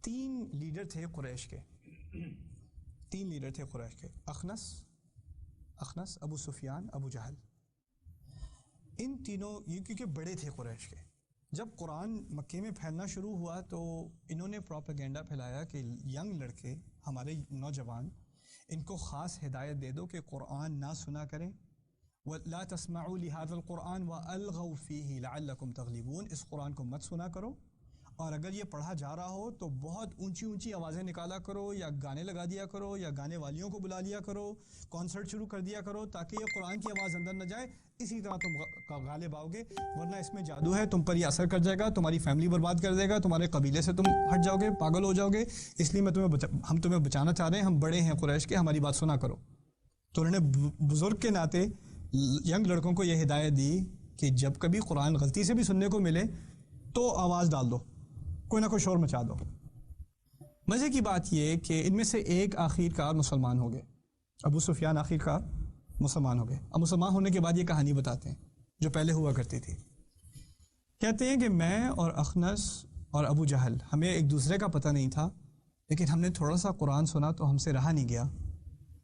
تین لیڈر تھے قریش کے، تین لیڈر تھے قریش کے، اخنس، ابو سفیان، ابو جہل۔ ان تینوں یہ کیونکہ بڑے تھے قریش کے، جب قرآن مکے میں پھیلنا شروع ہوا تو انہوں نے پروپیگنڈا پھیلایا کہ ینگ لڑکے، ہمارے نوجوان، ان کو خاص ہدایت دے دو کہ قرآن نہ سنا کریں، وَلَا تَسْمَعُوا لِهَذَا الْقُرْآنِ وَأَلْغَوْا فِيهِ لَعَلَّكُمْ تَغْلِبُونَ، اس قرآن کو مت سنا کرو، اور اگر یہ پڑھا جا رہا ہو تو بہت اونچی اونچی آوازیں نکالا کرو، یا گانے لگا دیا کرو، یا گانے والیوں کو بلا لیا کرو، کانسرٹ شروع کر دیا کرو تاکہ یہ قرآن کی آواز اندر نہ جائے، اسی طرح تم غالب آؤ گے، ورنہ اس میں جادو ہے، تم پر یہ اثر کر جائے گا، تمہاری فیملی برباد کر دے گا، تمہارے قبیلے سے تم ہٹ جاؤ گے، پاگل ہو جاؤ گے، اس لیے ہم تمہیں بچانا چاہ رہے ہیں، ہم بڑے ہیں قریش کے، ہماری بات سنا کرو۔ تو انہوں نے بزرگ کے ناطے ینگ لڑکوں کو یہ ہدایت دی کہ جب کبھی قرآن غلطی سے بھی سننے کو ملے تو آواز ڈال دو، کوئی نہ کوئی شور مچا دو۔ مزے کی بات یہ کہ ان میں سے ایک آخر کار مسلمان ہو گئے، ابو سفیان آخر کار مسلمان ہو گئے۔ اب مسلمان ہونے کے بعد یہ کہانی بتاتے ہیں جو پہلے ہوا کرتی تھی۔ کہتے ہیں کہ میں اور اخنس اور ابو جہل، ہمیں ایک دوسرے کا پتہ نہیں تھا، لیکن ہم نے تھوڑا سا قرآن سنا تو ہم سے رہا نہیں گیا،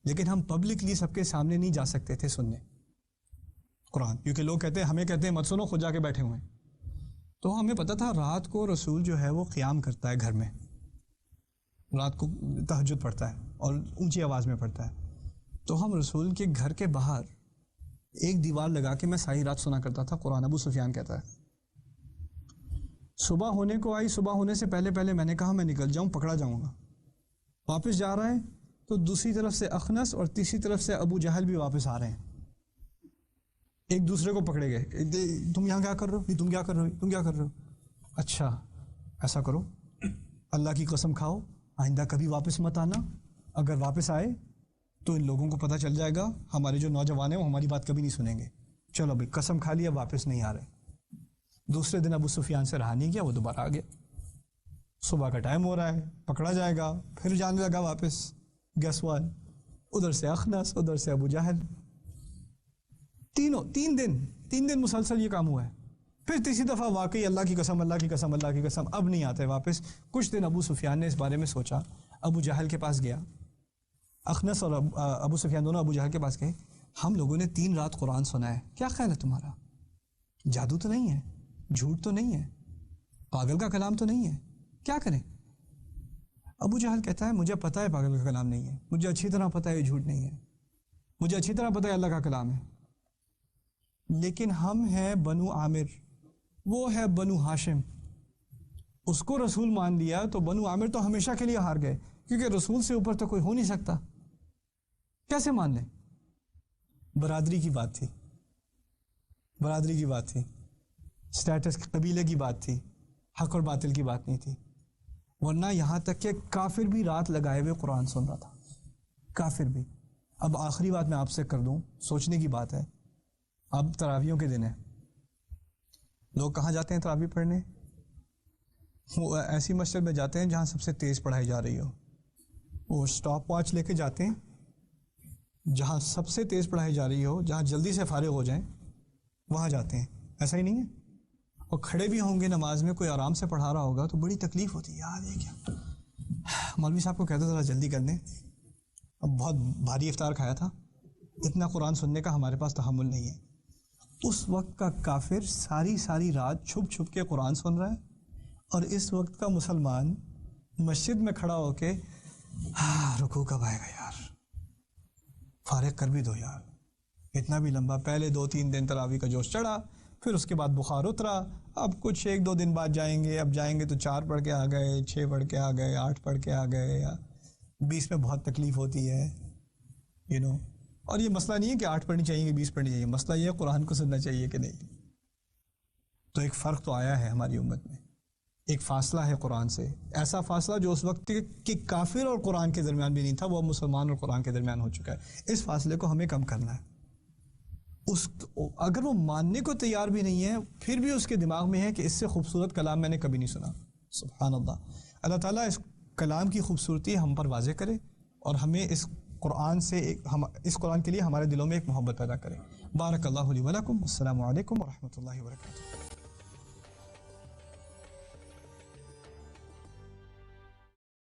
لیکن ہم پبلکلی سب کے سامنے نہیں جا سکتے تھے سننے قرآن، کیونکہ لوگ ہمیں کہتے ہیں مت سنو، خود جا کے بیٹھے ہوئے ہیں۔ تو ہمیں پتہ تھا رات کو رسول جو ہے وہ قیام کرتا ہے گھر میں، رات کو تہجد پڑھتا ہے اور اونچی آواز میں پڑھتا ہے، تو ہم رسول کے گھر کے باہر ایک دیوار لگا کے میں ساری رات سنا کرتا تھا قرآن۔ ابو سفیان کہتا ہے صبح ہونے کو آئی، صبح ہونے سے پہلے میں نے کہا میں نکل جاؤں، پکڑا جاؤں گا۔ واپس جا رہا ہے تو دوسری طرف سے اخنس اور تیسری طرف سے ابو جہل بھی واپس آ رہے ہیں، ایک دوسرے کو پکڑے گئے، تم یہاں کیا کر رہے ہو، تم کیا کر رہے ہو، تم کیا کر رہے ہو؟ اچھا ایسا کرو، اللہ کی قسم کھاؤ آئندہ کبھی واپس مت آنا، اگر واپس آئے تو ان لوگوں کو پتہ چل جائے گا ہمارے جو نوجوان ہیں وہ ہماری بات کبھی نہیں سنیں گے، چلو بھائی قسم کھا لیا، واپس نہیں آ رہے۔ دوسرے دن ابو سفیان سے رہا نہیں گیا، وہ دوبارہ آ گیا، صبح کا ٹائم ہو رہا ہے، پکڑا جائے گا، پھر جانے لگا واپس، گیس وان، ادھر سے اخنس، ادھر سے ابو جہل، تین دن مسلسل یہ کام ہوا ہے۔ پھر تیسری دفعہ واقعی اللہ کی قسم، اللہ کی قسم، اللہ کی قسم، اب نہیں آتے واپس۔ کچھ دن ابو سفیان نے اس بارے میں سوچا، ابو جہل کے پاس گیا، اخنس اور ابو سفیان دونوں ابو جہل کے پاس گئے، ہم لوگوں نے 3 رات قرآن سنا ہے، کیا خیال ہے تمہارا؟ جادو تو نہیں ہے، جھوٹ تو نہیں ہے، پاگل کا کلام تو نہیں ہے، کیا کریں؟ ابو جہل کہتا ہے مجھے پتہ ہے پاگل کا کلام نہیں ہے، مجھے اچھی طرح پتہ ہے یہ جھوٹ نہیں ہے، مجھے اچھی طرح پتہ ہے اللہ کا کلام ہے، لیکن ہم ہیں بنو عامر، وہ ہے بنو ہاشم، اس کو رسول مان لیا تو بنو عامر تو ہمیشہ کے لیے ہار گئے، کیونکہ رسول سے اوپر تو کوئی ہو نہیں سکتا، کیسے مان لیں؟ برادری کی بات تھی، برادری کی بات تھی، سٹیٹس قبیلے کی بات تھی، حق اور باطل کی بات نہیں تھی، ورنہ یہاں تک کہ کافر بھی رات لگائے ہوئے قرآن سن رہا تھا، کافر بھی۔ اب آخری بات میں آپ سے کر دوں، سوچنے کی بات ہے، اب تراویحوں کے دن ہے، لوگ کہاں جاتے ہیں تراویح پڑھنے؟ وہ ایسی مسجد میں جاتے ہیں جہاں سب سے تیز پڑھائی جا رہی ہو، وہ سٹاپ واچ لے کے جاتے ہیں، جہاں سب سے تیز پڑھائی جا رہی ہو، جہاں جلدی سے فارغ ہو جائیں وہاں جاتے ہیں، ایسا ہی نہیں ہے؟ اور کھڑے بھی ہوں گے نماز میں، کوئی آرام سے پڑھا رہا ہوگا تو بڑی تکلیف ہوتی ہے، یار یہ کیا، مولوی صاحب کو کہتے ذرا جلدی کر دیں، اب بہت بھاری افطار کھایا تھا، اتنا قرآن سننے کا ہمارے پاس تحمل نہیں ہے۔ اس وقت کا کافر ساری رات چھپ چھپ کے قرآن سن رہا ہے، اور اس وقت کا مسلمان مسجد میں کھڑا ہو کے رکوع کب آئے گا یار، فارغ کر بھی دو یار، اتنا بھی لمبا، پہلے 2-3 دن تراویح کا جوش چڑھا، پھر اس کے بعد بخار اترا، اب کچھ 1-2 دن بعد جائیں گے، اب جائیں گے تو 4 پڑھ کے آ گئے، 6 پڑھ کے آ گئے، 8 پڑھ کے آ گئے، 20 میں بہت تکلیف ہوتی ہے، اور یہ مسئلہ نہیں ہے کہ 8 پڑھنی چاہیے کہ 20 پڑھنی چاہیے، مسئلہ یہ ہے قرآن کو سننا چاہیے کہ نہیں۔ تو ایک فرق تو آیا ہے ہماری امت میں، ایک فاصلہ ہے قرآن سے، ایسا فاصلہ جو اس وقت کے کافر اور قرآن کے درمیان بھی نہیں تھا، وہ مسلمان اور قرآن کے درمیان ہو چکا ہے۔ اس فاصلے کو ہمیں کم کرنا ہے۔ اگر وہ ماننے کو تیار بھی نہیں ہے، پھر بھی اس کے دماغ میں ہے کہ اس سے خوبصورت کلام میں نے کبھی نہیں سنا۔ سبحان اللہ، اللہ تعالیٰ اس کلام کی خوبصورتی ہم پر واضح کرے، اور ہمیں اس قرآن کے لیے ہمارے دلوں میں ایک محبت پیدا کرے۔ بارک اللہ لی و لکم، السلام علیکم ورحمۃ اللہ وبرکاتہ۔